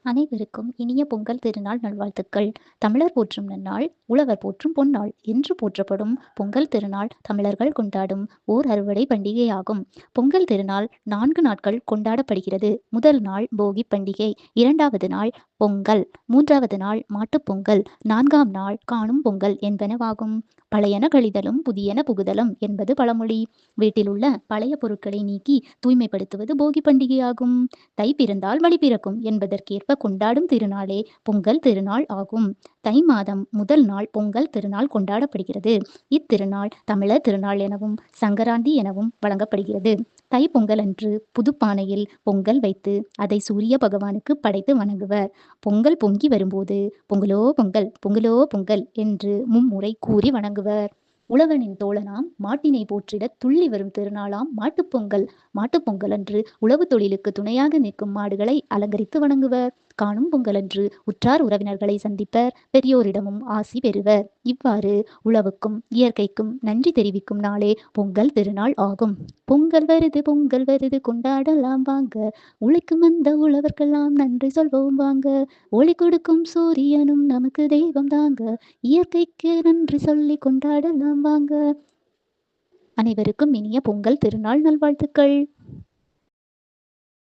அனைவருக்கும் இனிய பொங்கல் திருநாள் நல்வாழ்த்துக்கள். தமிழர் போற்றும் நன்னாள், உழவர் போற்றும் பொன்னாள் என்று போற்றப்படும் பொங்கல் திருநாள் தமிழர்கள் கொண்டாடும் ஓர் அறுவடை பண்டிகையாகும். பொங்கல் திருநாள் 4 நாட்கள் கொண்டாடப்படுகிறது. முதல் நாள் போகி பண்டிகை, 2வது நாள் பொங்கல், 3வது நாள் மாட்டுப்பொங்கல், 4ஆம் நாள் காணும் பொங்கல் என்பனவாகும். பழையன கழிதலும் புதியன புகுதலும் என்பது பழமொழி. வீட்டிலுள்ள பழைய பொருட்களை நீக்கி தூய்மைப்படுத்துவது போகி பண்டிகையாகும். தை பிறந்தால் வழி பிறக்கும் என்பதற்கேற்ப கொண்டாடும் திருநாளே பொங்கல் திருநாள் ஆகும். தை மாதம் முதல் நாள் பொங்கல் திருநாள் கொண்டாடப்படுகிறது. இத்திருநாள் தமிழர் திருநாள் எனவும் சங்கராந்தி எனவும் வழங்கப்படுகிறது. தை பொங்கல் அன்று புதுப்பானையில் பொங்கல் வைத்து அதை சூரிய பகவானுக்கு படைத்து வணங்குவர். பொங்கல் பொங்கி வரும்போது பொங்கலோ பொங்கல் பொங்கலோ பொங்கல் என்று மும்முறை கூறி வணங்குவர். உழவனின் தோழனாம் மாட்டினை போற்றிட துள்ளி வரும் திருநாளாம் மாட்டுப்பொங்கல். மாட்டுப்பொங்கல் அன்று உழவு தொழிலுக்கு துணையாக நிற்கும் மாடுகளை அலங்கரித்து வணங்குவர். காணும் பொங்கலன்று உற்றார் உறவினர்களை சந்திப்பர், பெரியோரிடமும் ஆசி பெறுவர். இவ்வாறு உழவுக்கும் இயற்கைக்கும் நன்றி தெரிவிக்கும் நாளே பொங்கல் திருநாள் ஆகும். பொங்கல் வருது கொண்டாடலாம் வாங்க, உழைக்கும் அந்த உழவர்க்கெல்லாம் நன்றி சொல்வோம் வாங்க. ஒளி கொடுக்கும் சூரியனும் நமக்கு தெய்வம் தாங்க, இயற்கைக்கு நன்றி சொல்லி கொண்டாடலாம் வாங்க. அனைவருக்கும் இனிய பொங்கல் திருநாள் நல்வாழ்த்துக்கள்.